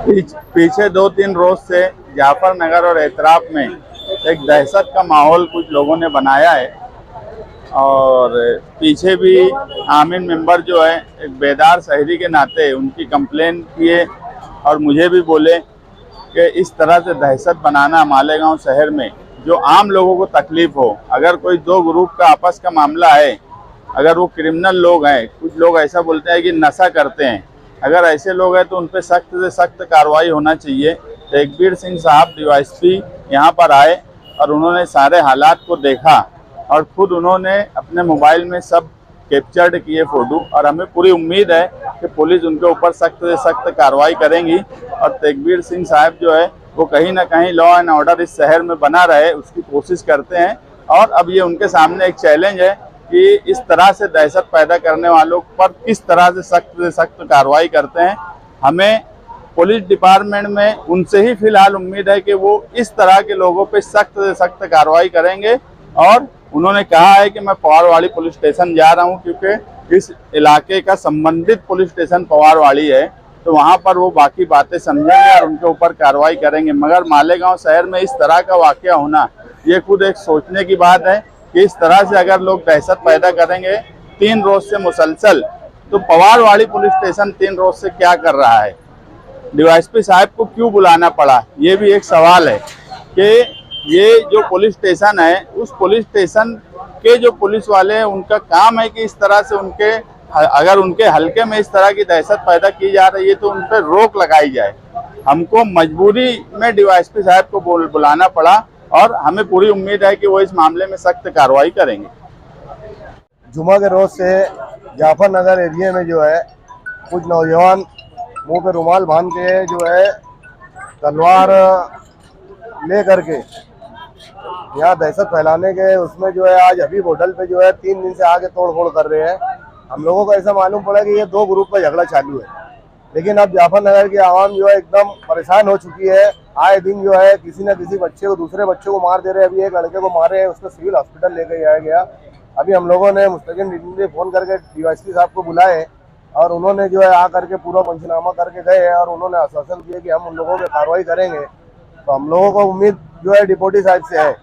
पीछे 2-3 रोज से जाफर नगर और एतराफ में एक दहशत का माहौल कुछ लोगों ने बनाया है। और पीछे भी आमीन मेंबर जो है एक बेदार शहरी के नाते उनकी कंप्लेन किए और मुझे भी बोले कि इस तरह से दहशत बनाना मालेगांव शहर में जो आम लोगों को तकलीफ हो। अगर कोई दो ग्रुप का आपस का मामला है, अगर वो क्रिमिनल लोग हैं, कुछ लोग ऐसा बोलते हैं कि नशा करते हैं, अगर ऐसे लोग हैं तो उन पर सख्त से सख्त कार्रवाई होना चाहिए। तेगबीर सिंह साहब डीवाईएसपी यहाँ पर आए और उन्होंने सारे हालात को देखा और खुद उन्होंने अपने मोबाइल में सब कैप्चर्ड किए फ़ोटो। और हमें पूरी उम्मीद है कि पुलिस उनके ऊपर सख्त से सख्त कार्रवाई करेंगी और तेगबीर सिंह साहब जो है वो कहीं ना कहीं लॉ एंड ऑर्डर इस शहर में बना रहे उसकी कोशिश करते हैं। और अब ये उनके सामने एक चैलेंज है कि इस तरह से दहशत पैदा करने वालों पर किस तरह से सख्त कार्रवाई करते हैं। हमें पुलिस डिपार्टमेंट में उनसे ही फिलहाल उम्मीद है कि वो इस तरह के लोगों पे सख्त से सख्त कार्रवाई करेंगे। और उन्होंने कहा है कि मैं पवारवाड़ी पुलिस स्टेशन जा रहा हूं क्योंकि इस इलाके का संबंधित पुलिस स्टेशन पवारवाड़ी है, तो वहां पर वो बाकी बातें समझेंगे और उनके ऊपर कार्रवाई करेंगे। मगर मालेगांव शहर में इस तरह का वाकया होना ये खुद एक सोचने की बात है कि इस तरह से अगर लोग दहशत पैदा करेंगे 3 रोज से मुसलसल, तो पवारवाड़ी पुलिस स्टेशन 3 रोज से क्या कर रहा है, डीवाईएसपी साहब को क्यों बुलाना पड़ा, ये भी एक सवाल है। कि ये जो पुलिस स्टेशन है उस पुलिस स्टेशन के जो पुलिस वाले हैं उनका काम है कि इस तरह से उनके अगर उनके हल्के में इस तरह की दहशत पैदा की जा रही है तो उन पर रोक लगाई जाए। हमको मजबूरी में डीवाईएसपी साहब को बुलाना पड़ा और हमें पूरी उम्मीद है कि वो इस मामले में सख्त कार्रवाई करेंगे। जुमा के रोज से जाफर नगर एरिया में जो है कुछ नौजवान मुंह पे रुमाल बांध के जो है तलवार ले करके यहाँ दहशत फैलाने के उसमें जो है आज हबीब होटल पे जो है 3 दिन से आगे तोड़ फोड़ कर रहे हैं। हम लोगों को ऐसा मालूम पड़ा कि ये 2 ग्रुप का झगड़ा चालू है, लेकिन अब जाफर नगर की आवाम जो है एकदम परेशान हो चुकी है। आए दिन जो है किसी न किसी बच्चे को दूसरे बच्चे को मार दे रहे हैं। अभी एक लड़के को मारे हैं, उसको सिविल हॉस्पिटल लेके जाया गया। अभी हम लोगों ने मुस्तकिल मीटिंग में फ़ोन करके डीवाईएसपी साहब को बुलाए और उन्होंने जो है आ करके पूरा पंचनामा करके गए और उन्होंने आश्वासन दिया कि हम उन लोगों पर कार्रवाई करेंगे। तो हम लोगों को उम्मीद जो है डिप्टी साहब से है,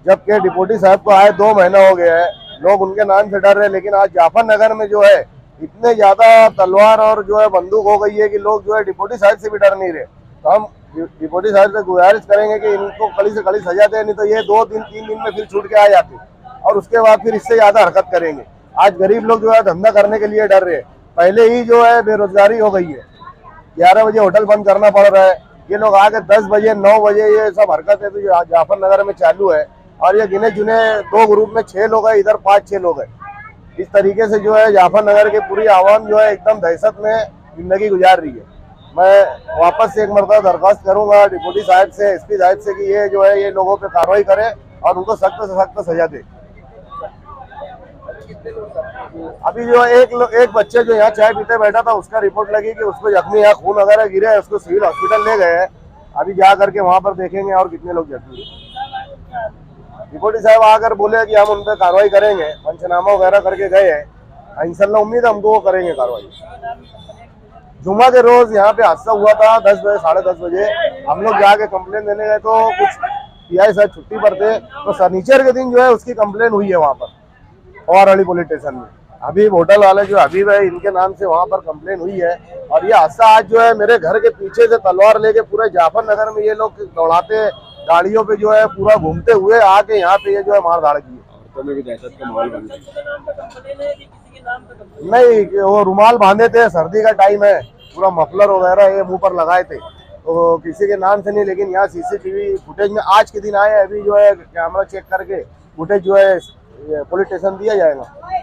जबकि डिप्टी साहब को आए 2 महीना हो गया है, लोग उनके नाम से डर रहे हैं। लेकिन आज जाफर नगर में जो है इतने ज्यादा तलवार और जो है बंदूक हो गई है कि लोग जो है डिप्टी साहब से भी डर नहीं रहे। तो हम डिप्टी साहब से गुजारिश करेंगे कि इनको कड़ी से कड़ी सजा दें, नहीं तो ये 2 दिन 3 दिन में फिर छूट के आ जाते और उसके बाद फिर इससे ज्यादा हरकत करेंगे। आज गरीब लोग जो है धंधा करने के लिए डर रहे हैं, पहले ही जो है बेरोजगारी हो गई है, 11 बजे होटल बंद करना पड़ रहा है। ये लोग आके 10 बजे 9 बजे ये सब हरकत है तो जाफर नगर में चालू है। और ये गिने चुने 2 ग्रुप में 6 लोग हैं, इधर 5-6 लोग हैं। इस तरीके से जो है जाफर नगर की पूरी आवाम जो है एकदम दहशत में जिंदगी गुजार रही है। मैं वापस से एक मरतबा दरख्वास्त करूंगा डिप्टी साहब से, एसपी साहब से कि ये जो है ये लोगों पे कार्रवाई करे और उनको सख्त से सख्त सजा दे। अभी जो एक बच्चे जो यहाँ चाय पीते बैठा था उसका रिपोर्ट लगी कि उसको जख्मी है, खून वगैरह गिरे है, उसको सिविल हॉस्पिटल ले गए हैं। अभी जा करके वहां पर देखेंगे और कितने लोग जख्मी है। डिप्टी साहब आकर बोले कि हम उन पर कार्रवाई करेंगे, पंचनामा वगैरह करके गए हैं। इंशाल्लाह उम्मीद है हमको वो करेंगे कार्रवाई। जुमा के रोज यहाँ पे हादसा हुआ था 10 बजे 10:30 बजे। हम लोग जाके कंप्लेन देने गए तो कुछ पीआई साहब छुट्टी पर थे, तो शनिचर के दिन जो है उसकी कंप्लेन हुई है वहाँ पर पवारवाड़ी पुलिस स्टेशन में। हबीब होटल वाले जो हबीब है इनके नाम से वहाँ पर कंप्लेन हुई है। और ये हादसा आज जो है मेरे घर के पीछे से तलवार लेके पूरे जाफर नगर में ये लोग दौड़ाते गाड़ियों पे जो है पूरा घूमते हुए आके यहाँ पे ये जो है मार धाड़ की है। नहीं, वो रुमाल बांधे थे, सर्दी का टाइम है, पूरा मफलर वगैरह ये मुंह पर लगाए थे, तो किसी के नाम से नहीं। लेकिन यहाँ सीसीटीवी फुटेज में आज के दिन आए, अभी जो है कैमरा चेक करके फुटेज जो है पुलिस स्टेशन दिया जाएगा।